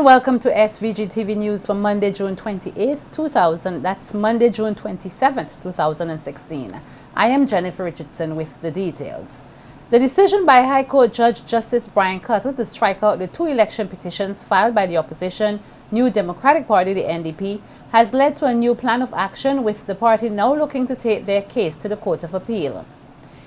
and welcome to SVG-TV News for Monday, June 28th, That's Monday, June 27th, 2016. I am Jennifer Richardson with the details. The decision by High Court Judge Justice Brian Cuttle to strike out the 2 election petitions filed by the opposition New Democratic Party, the NDP, has led to a new plan of action, with the party now looking to take their case to the Court of Appeal.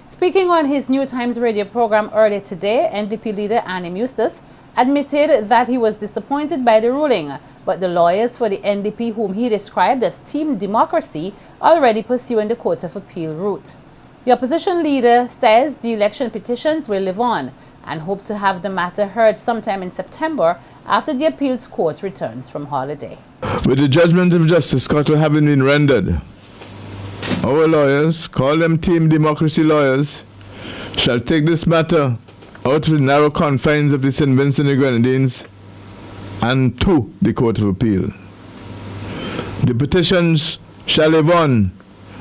Speaking on his New Times radio program earlier today, NDP leader Annie Eustace admitted that he was disappointed by the ruling, but the lawyers for the NDP, whom he described as Team Democracy, are already pursuing the Court of Appeal route. The opposition leader says the election petitions will live on and hope to have the matter heard sometime in September after the appeals court returns from holiday. With the judgment of Justice Cuttle having been rendered, our lawyers, call them Team Democracy lawyers, shall take this matter out of the narrow confines of the St. Vincent and the Grenadines and to the Court of Appeal. The petitions shall live on,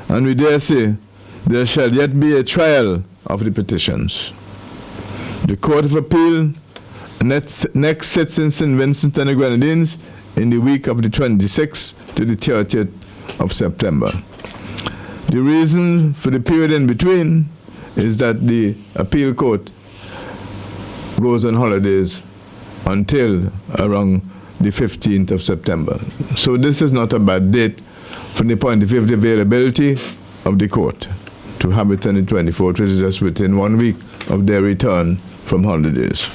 and we dare say there shall yet be a trial of the petitions. The Court of Appeal next sits in St. Vincent and the Grenadines in the week of the 26th to the 30th of September. The reason for the period in between is that the appeal court goes on holidays until around the 15th of September. So this is not a bad date from the point of view of the availability of the court to have it on the 24th, which is just within 1 week of their return from holidays.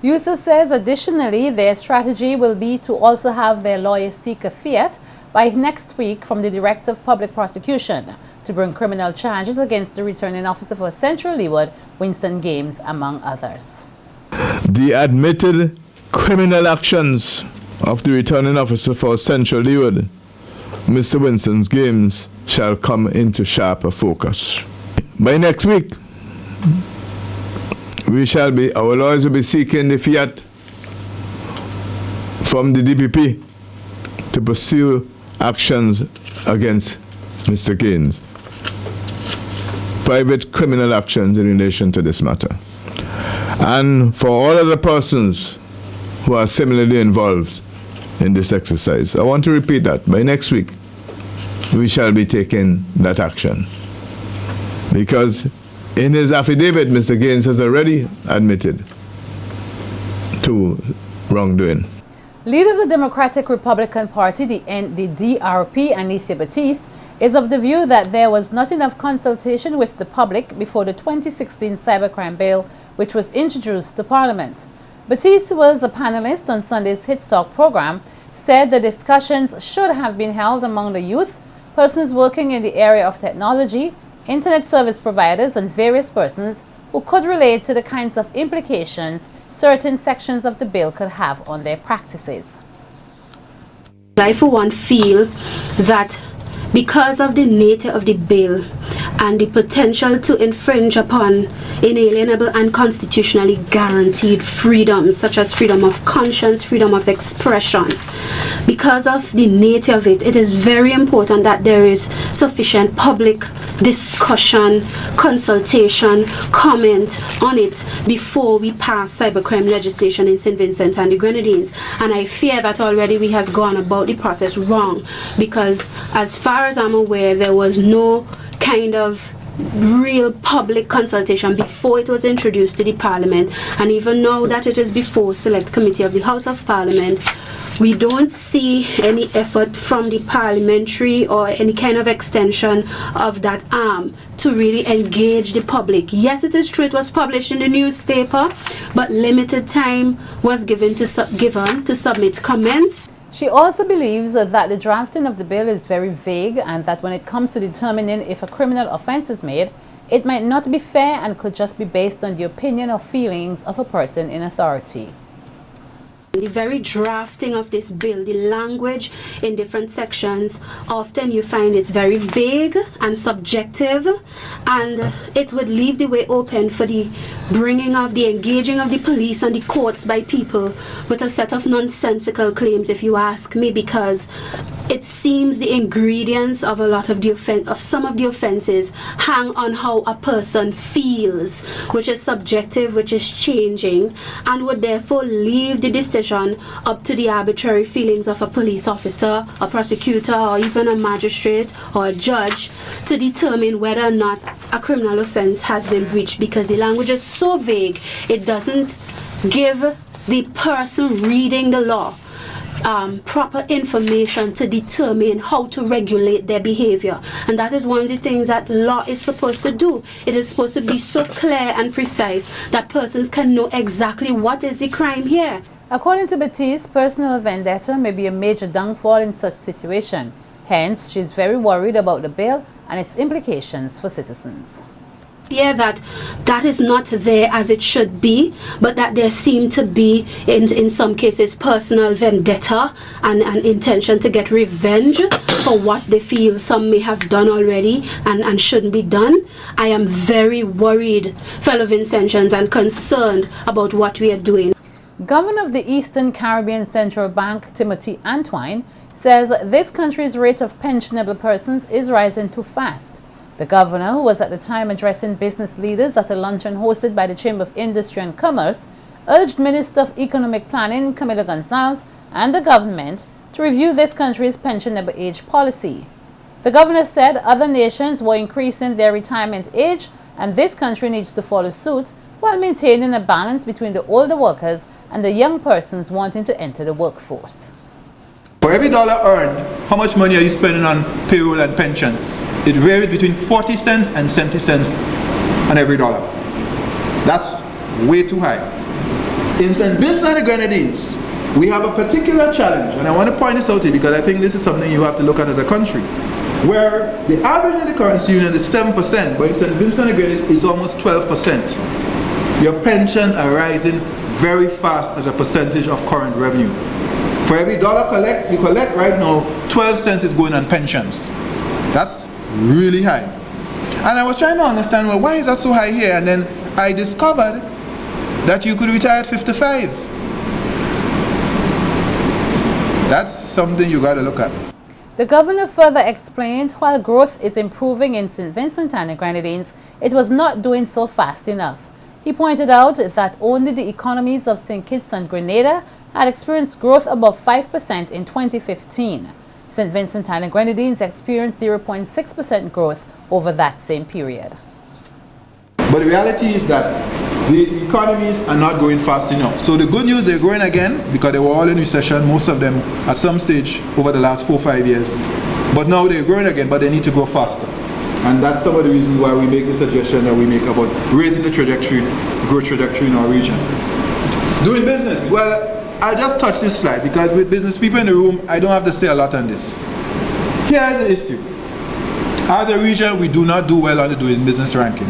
Eustace says additionally their strategy will be to also have their lawyers seek a fiat by next week from the Director of Public Prosecution to bring criminal charges against the returning officer for Central Leeward, Winston Games, among others. The admitted criminal actions of the returning officer for Central Leeward, Mr. Winston Games, shall come into sharper focus. By next week, our lawyers will be seeking the fiat from the DPP to pursue actions against Mr. Gaines, private criminal actions in relation to this matter. And for all other persons who are similarly involved in this exercise, I want to repeat that. By next week, we shall be taking that action. Because in his affidavit, Mr. Gaines has already admitted to wrongdoing. Leader of the Democratic Republican Party, the DRP, Anicia Batiste, is of the view that there was not enough consultation with the public before the 2016 cybercrime bill, which was introduced to Parliament. Batiste was a panelist on Sunday's Hit Talk program, said the discussions should have been held among the youth, persons working in the area of technology, internet service providers, and various persons who could relate to the kinds of implications certain sections of the bill could have on their practices. I, for one, feel that because of the nature of the bill and the potential to infringe upon inalienable and constitutionally guaranteed freedoms such as freedom of conscience, freedom of expression, because of the nature of it, it is very important that there is sufficient public discussion, consultation, comment on it before we pass cybercrime legislation in St. Vincent and the Grenadines. And I fear that already we has gone about the process wrong, because as far as I'm aware, there was no kind of real public consultation before it was introduced to the Parliament, and even now that it is before Select Committee of the House of Parliament, we don't see any effort from the parliamentary or any kind of extension of that arm to really engage the public. Yes, it is true it was published in the newspaper, but limited time was given to submit comments. She also believes that the drafting of the bill is very vague, and that when it comes to determining if a criminal offense is made, it might not be fair and could just be based on the opinion or feelings of a person in authority. The very drafting of this bill, the language in different sections, often you find it's very vague and subjective, and it would leave the way open for the engaging of the police and the courts by people with a set of nonsensical claims, if you ask me, because it seems the ingredients of a lot of some of the offenses hang on how a person feels, which is subjective, which is changing, and would therefore leave the decision decision up to the arbitrary feelings of a police officer, a prosecutor, or even a magistrate or a judge to determine whether or not a criminal offense has been breached, because the language is so vague, it doesn't give the person reading the law proper information to determine how to regulate their behavior. And that is one of the things that law is supposed to do. It is supposed to be so clear and precise that persons can know exactly what is the crime here. According to Batiste, personal vendetta may be a major downfall in such situation. Hence, she is very worried about the bill and its implications for citizens. That is not there as it should be, but that there seem to be in some cases personal vendetta and an intention to get revenge for what they feel some may have done already and shouldn't be done. I am very worried, fellow Vincentians, and concerned about what we are doing. Governor of the Eastern Caribbean Central Bank, Timothy Antwine, says this country's rate of pensionable persons is rising too fast. The governor, who was at the time addressing business leaders at a luncheon hosted by the Chamber of Industry and Commerce, urged Minister of Economic Planning, Camilo Gonzalez, and the government to review this country's pensionable age policy. The governor said other nations were increasing their retirement age, and this country needs to follow suit while maintaining a balance between the older workers and the young persons wanting to enter the workforce. For every dollar earned, how much money are you spending on payroll and pensions? It varies between 40 cents and 70 cents on every dollar. That's way too high. In St. Vincent and the Grenadines, we have a particular challenge, and I want to point this out to you because I think this is something you have to look at as a country, where the average in the currency union is 7%, but in St. Vincent and the Grenadines is almost 12%. Your pensions are rising very fast as a percentage of current revenue. For every dollar you collect right now, 12 cents is going on pensions. That's really high. And I was trying to understand, well, why is that so high here? And then I discovered that you could retire at 55. That's something you got to look at. The governor further explained while growth is improving in St. Vincent and the Grenadines, it was not doing so fast enough. He pointed out that only the economies of St. Kitts and Grenada had experienced growth above 5% in 2015. St. Vincent and the Grenadines experienced 0.6% growth over that same period. But the reality is that the economies are not growing fast enough. So the good news, they're growing again because they were all in recession, most of them at some stage over the last 4 or 5 years. But now they're growing again, but they need to grow faster. And that's some of the reasons why we make the suggestion that we make about raising the growth trajectory in our region. Doing business, well, I'll just touch this slide because with business people in the room, I don't have to say a lot on this. Here's the issue. As a region, we do not do well on the doing business ranking.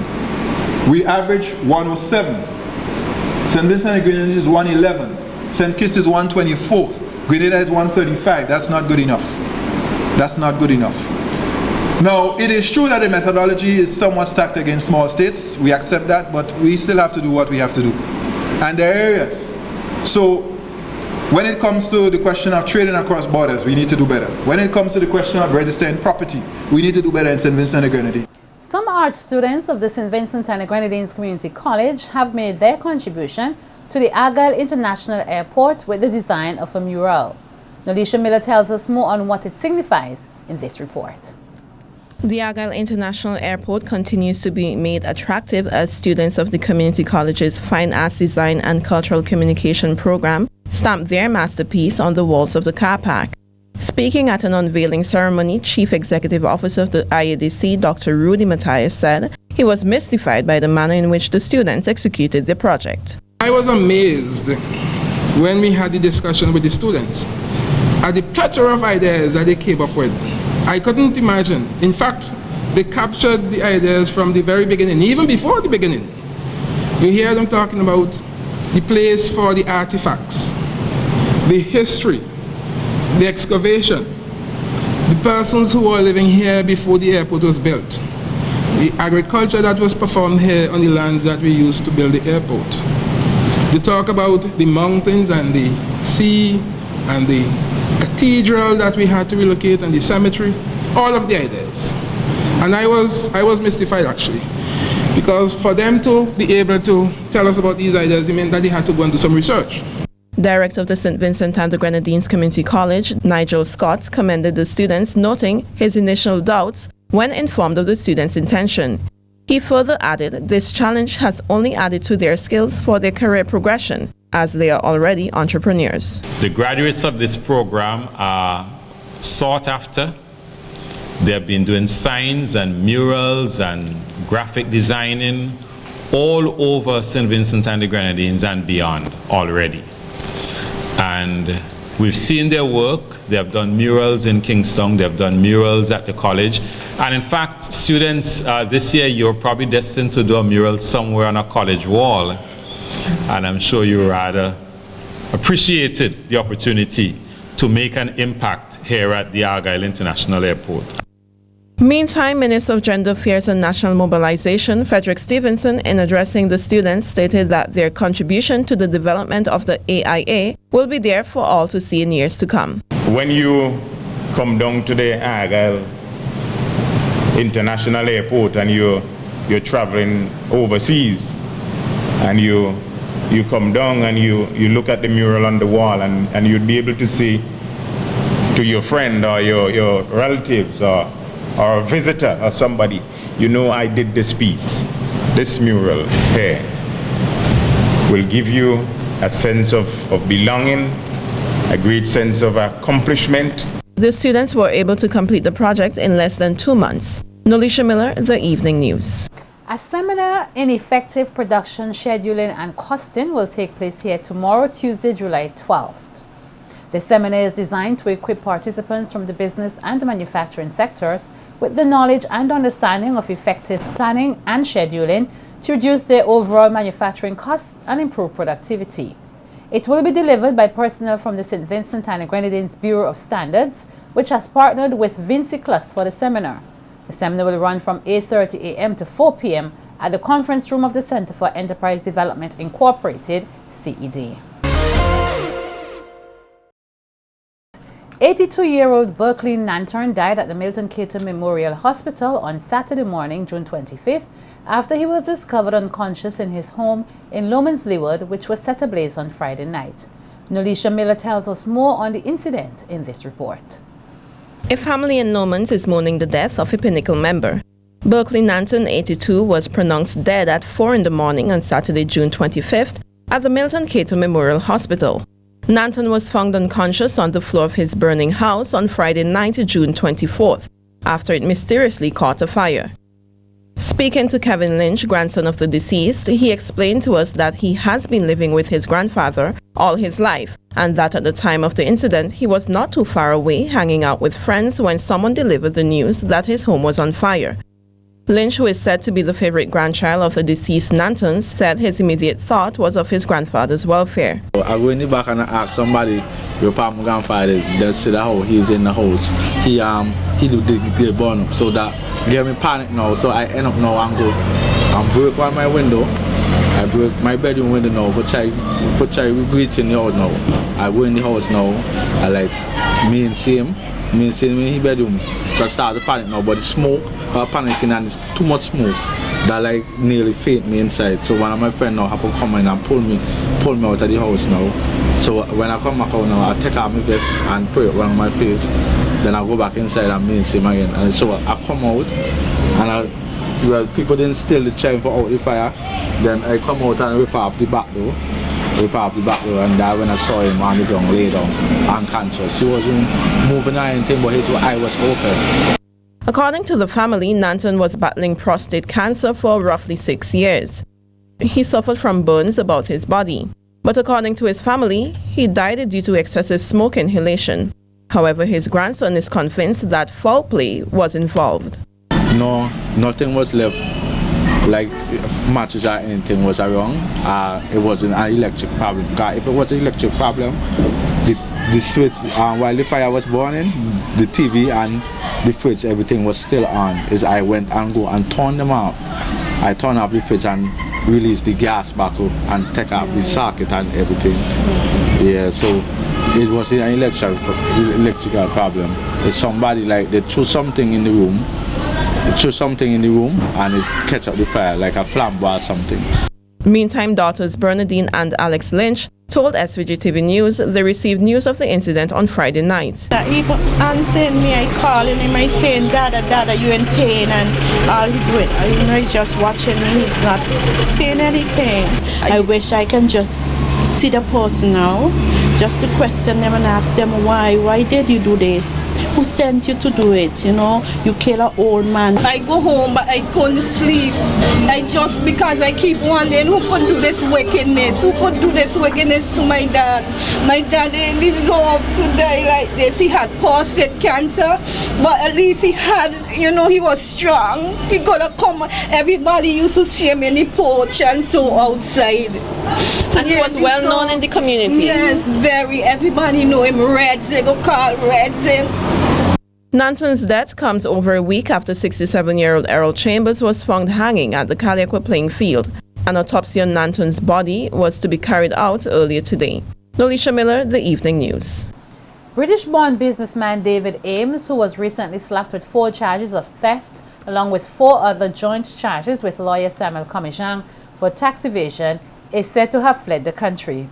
We average 107. St. Vincent and Grenadines is 111. St. Kitts is 124. Grenada is 135. That's not good enough. That's not good enough. Now, it is true that the methodology is somewhat stacked against small states. We accept that, but we still have to do what we have to do. And there are areas. So, when it comes to the question of trading across borders, we need to do better. When it comes to the question of registering property, we need to do better in St. Vincent and the Grenadines. Some art students of the St. Vincent and the Grenadines Community College have made their contribution to the Argyle International Airport with the design of a mural. Nalisha Miller tells us more on what it signifies in this report. The Argyle International Airport continues to be made attractive as students of the community college's Fine Arts Design and Cultural Communication program stamp their masterpiece on the walls of the car park. Speaking at an unveiling ceremony, Chief Executive Officer of the IADC, Dr. Rudy Matthias, said he was mystified by the manner in which the students executed the project. I was amazed when we had the discussion with the students at the plethora of ideas that they came up with. I couldn't imagine. In fact, they captured the ideas from the very beginning, even before the beginning. You hear them talking about the place for the artifacts, the history, the excavation, the persons who were living here before the airport was built, the agriculture that was performed here on the lands that we used to build the airport. They talk about the mountains and the sea and the cathedral that we had to relocate and the cemetery, all of the ideas. And I was mystified actually, because for them to be able to tell us about these ideas, it meant that they had to go and do some research. Director of the St. Vincent and the Grenadines Community College, Nigel Scott, commended the students, noting his initial doubts when informed of the students' intention. He further added this challenge has only added to their skills for their career progression, as they are already entrepreneurs. The graduates of this program are sought after. They have been doing signs and murals and graphic designing all over St. Vincent and the Grenadines and beyond already. And we've seen their work. They have done murals in Kingston. They have done murals at the college. And in fact, students, this year you're probably destined to do a mural somewhere on a college wall. And I'm sure you rather appreciated the opportunity to make an impact here at the Argyle International Airport. Meantime, Minister of Gender Affairs and National Mobilization, Frederick Stevenson, in addressing the students, stated that their contribution to the development of the AIA will be there for all to see in years to come. When you come down to the Argyle International Airport and you're traveling overseas, and you come down and you look at the mural on the wall, and you'd be able to see to your friend or your relatives or a visitor or somebody, you know, I did this piece. This mural here will give you a sense of belonging, a great sense of accomplishment. The students were able to complete the project in less than 2 months. Nolisha Miller, The Evening News. A seminar in effective production scheduling and costing will take place here tomorrow, Tuesday, July 12th. The seminar is designed to equip participants from the business and manufacturing sectors with the knowledge and understanding of effective planning and scheduling to reduce their overall manufacturing costs and improve productivity. It will be delivered by personnel from the St. Vincent and the Grenadines Bureau of Standards, which has partnered with Vinci Plus for the seminar. The seminar will run from 8:30 a.m. to 4 p.m. at the conference room of the Center for Enterprise Development Incorporated, CED. 82-year-old Berkeley Nanturn died at the Milton Cato Memorial Hospital on Saturday morning, June 25th, after he was discovered unconscious in his home in Lomans Leeward, which was set ablaze on Friday night. Nolisha Miller tells us more on the incident in this report. A family in Lomans is mourning the death of a Pinnacle member. Berkeley Nanturn, 82, was pronounced dead at 4 in the morning on Saturday, June 25th, at the Milton Cato Memorial Hospital. Nanturn was found unconscious on the floor of his burning house on Friday night, June 24th, after it mysteriously caught a fire. Speaking to Kevin Lynch, grandson of the deceased, he explained to us that he has been living with his grandfather all his life, and that at the time of the incident he was not too far away hanging out with friends when someone delivered the news that his home was on fire. Lynch, who is said to be the favorite grandchild of the deceased Nanturns, said his immediate thought was of his grandfather's welfare. I go in the back and I ask somebody, your my grandfather, they say that he's in the house. He do the burn up, so that gave me panic now. So I end up now and break on my window. I break my bedroom window now, but I reach in the house now. I go in the house now, I like me and see him in his bedroom. So I start to panic now, but the smoke, panicking, and it's too much smoke that like nearly faint me inside. So one of my friends now have to come in and pull me out of the house now. So when I come back out now, I take off my vest and put it on my face. Then I go back inside and me and see him again. And so I come out and people didn't still the chain for out the fire. Then I come out and rip off the back door. And when I saw him on the ground, lay down, unconscious. He wasn't moving or anything, but his eye was open. According to the family, Nanturn was battling prostate cancer for roughly 6 years. He suffered from burns about his body. But according to his family, he died due to excessive smoke inhalation. However, his grandson is convinced that foul play was involved. No, nothing was left. Like matches or anything was wrong. It wasn't an electric problem. Because if it was an electric problem, the switch, while the fire was burning, the TV and the fridge, everything was still on. As I went and go and turned them off. I turned off the fridge and released the gas back up and take off the socket and everything. Yeah, so it was an electrical problem. It's somebody like they threw something in the room. And it catch up the fire like a flambeau or something. Meantime, daughters Bernadine and Alex Lynch told SVG-TV News they received news of the incident on Friday night. Even answering me, I calling him, I saying, Dada, you in pain, and all he doing, he's just watching me, he's not saying anything. I wish I can just see the person now, just to question them and ask them why did you do this? Who sent you to do it? You kill an old man. I go home, but I couldn't sleep. Because I keep wondering who could do this wickedness? Who could do this wickedness to my dad? My dad deserved to die like this. He had prostate cancer, but at least he had, he was strong. He could have come. Everybody used to see him in the porch and so outside. And he was well known in the community. Yes, very. Everybody know him. Reds, they go call Reds him. Nanton's death comes over a week after 67-year-old Errol Chambers was found hanging at the Calypso playing field. An autopsy on Nanton's body was to be carried out earlier today. Nolisha Miller, The Evening News. British-born businessman David Ames, who was recently slapped with 4 charges of theft, along with 4 other joint charges with lawyer Samuel Comishang for tax evasion, is said to have fled the country.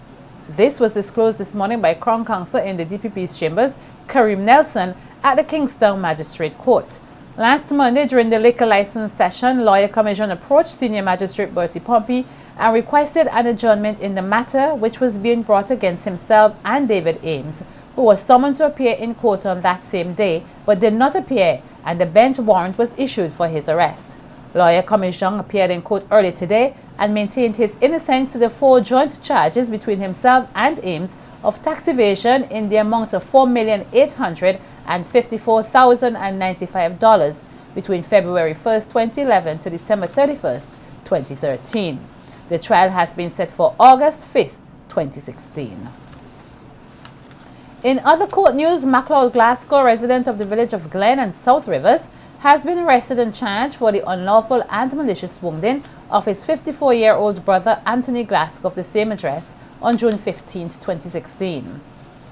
This was disclosed this morning by Crown Counsel in the DPP's chambers, Kareem Nelson, at the Kingston Magistrate Court. Last Monday, during the liquor license session, lawyer Commission approached Senior Magistrate Bertie Pompey and requested an adjournment in the matter, which was being brought against himself and David Ames, who was summoned to appear in court on that same day, but did not appear, and the bench warrant was issued for his arrest. Lawyer Commission appeared in court early today and maintained his innocence to the 4 joint charges between himself and Ames of tax evasion in the amount of $4,854,095 between February 1st, 2011 to December 31st, 2013. The trial has been set for August 5th, 2016. In other court news, MacLeod Glasgow, resident of the village of Glen and South Rivers, has been arrested and charged for the unlawful and malicious wounding of his 54-year-old brother Anthony Glasgow of the same address on June 15, 2016.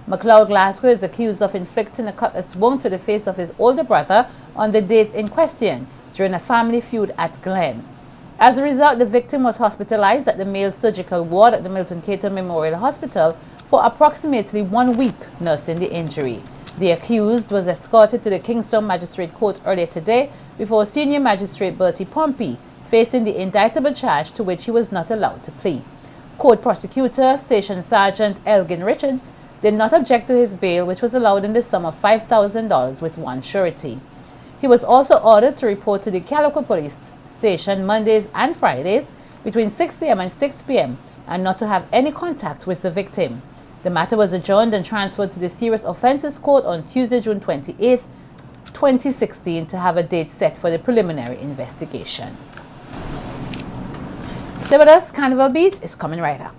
MacLeod Glasgow is accused of inflicting a cutlass wound to the face of his older brother on the date in question during a family feud at Glen. As a result, the victim was hospitalized at the male surgical ward at the Milton Caton Memorial Hospital for approximately 1 week, nursing the injury. The accused was escorted to the Kingston Magistrate Court earlier today before Senior Magistrate Bertie Pompey, facing the indictable charge to which he was not allowed to plead. Court prosecutor, Station Sergeant Elgin Richards, did not object to his bail, which was allowed in the sum of $5,000 with 1 surety. He was also ordered to report to the Calypso Police Station Mondays and Fridays between 6 a.m. and 6 p.m. and not to have any contact with the victim. The matter was adjourned and transferred to the Serious Offences Court on Tuesday, June 28, 2016, to have a date set for the preliminary investigations. Stay with us, Carnival Beat is coming right up.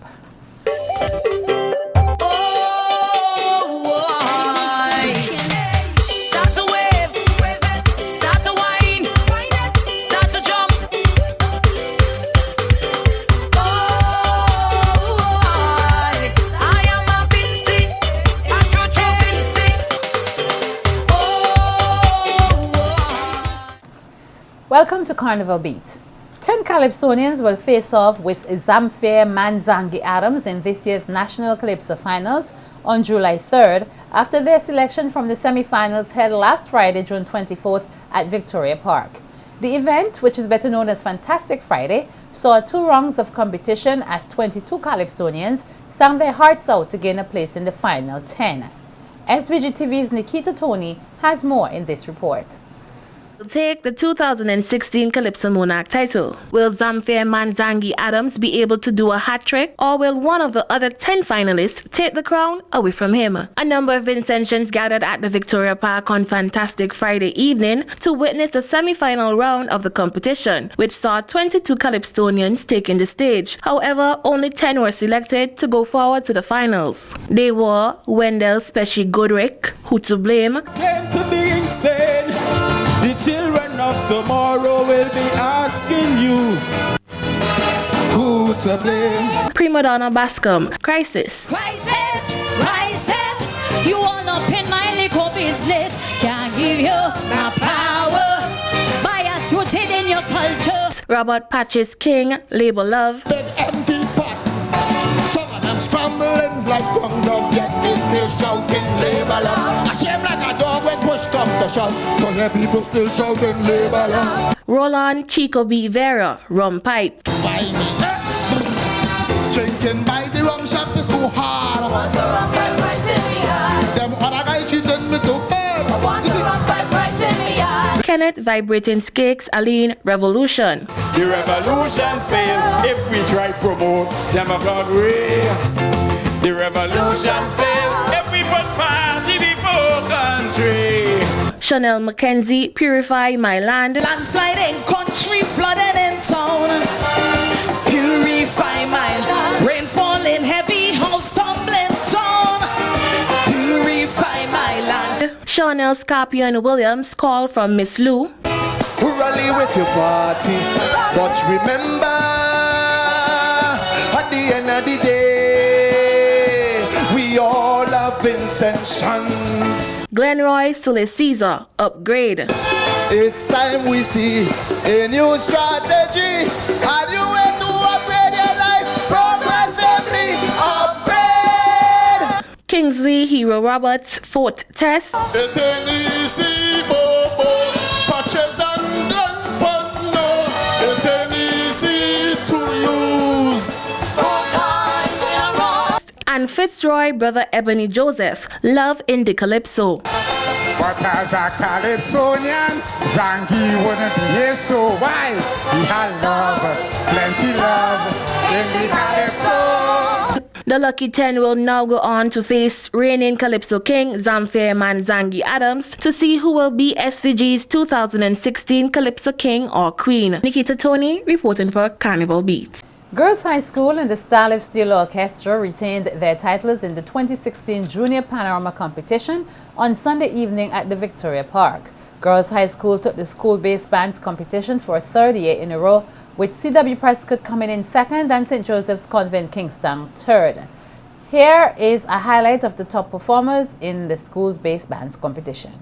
Welcome to Carnival Beat. 10 Calypsonians will face off with Zamfir Manzangi Adams in this year's National Calypso Finals on July 3rd after their selection from the semi-finals held last Friday, June 24th at Victoria Park. The event, which is better known as Fantastic Friday, saw 2 rounds of competition as 22 Calypsonians sang their hearts out to gain a place in the final 10. SVG-TV's Nikita Tony has more in this report. Take the 2016 Calypso Monarch title. Will Zamfir Manzangi Adams be able to do a hat trick, or will one of the other 10 finalists take the crown away from him? A number of Vincentians gathered at the Victoria Park on Fantastic Friday evening to witness the semi-final round of the competition, which saw 22 Calypsonians taking the stage. However, only 10 were selected to go forward to the finals. They were Wendell Speshi Godric, Who to Blame, Claim to be insane. The children of tomorrow will be asking you who to blame. Prima Donna Bascom, Crisis. Crisis, crisis, you all up in my little business. Can't give you my power. Bias rooted in your culture. Robert Patches King, Label Love. Big empty pot. Some of them scrum rumbling like ground up, yet they still shouting labor law. A shame like a dog when push come to shove, cause the people still shouting labor law. Roland Chico B. Vera, Rum Pipe. Drinking by the rum shop is too hard. I want to rum pipe right in me yard. Them other guys cheating me too bad. I want to rum pipe right in me yard. Kenneth Vibrating Skicks, Aline, Revolution. The revolutions fail if we try promote them a Broadway. The revolutions fail if we put party before country. Chanel Mackenzie, Purify My Land. Landsliding country, flooded in town. Purify my land. Rain falling heavy, house tumbling down. Purify my land. Chanel Scorpion Williams, Call from Miss Lou. Rally with your party, but remember, at the end of the day, we all have intentions. Glenroy Sule Caesar, Upgrade. It's time we see a new strategy, a new way to upgrade your life, progressively upgrade. Kingsley Hero Roberts, Fort Test. It ain't easy, bobo, patches and gun fun, no. It ain't easy to lose. And Fitzroy Brother Ebony Joseph, Love in the Calypso. But as a Calypsonian, Zangi wouldn't behave so. Why? He had love, plenty love in the Calypso. The Lucky 10 will now go on to face reigning Calypso King Zamfir Manzangi Adams to see who will be SVG's 2016 Calypso King or Queen. Nikita Tony reporting for Carnival Beat. Girls High School and the Starlift Steel Orchestra retained their titles in the 2016 Junior Panorama competition on Sunday evening at the Victoria Park. Girls High School took the school-based bands competition for a third year in a row, with C.W. Prescott coming in second and St. Joseph's Convent Kingston third. Here is a highlight of the top performers in the school-based bands competition.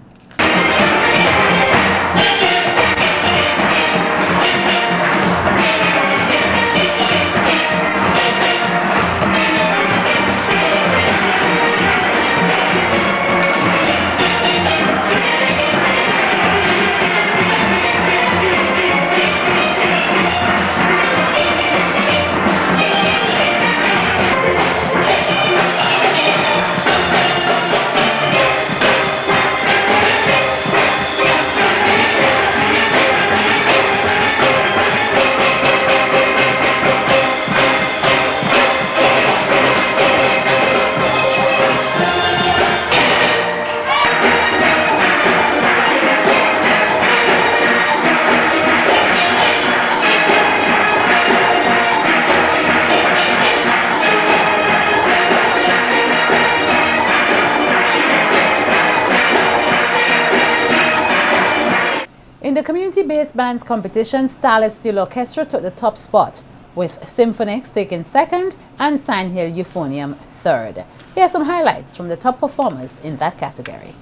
In the community-based bands competition, Starlift Steel Orchestra took the top spot, with Symphonix taking second and Sandhill Euphonium third. Here are some highlights from the top performers in that category.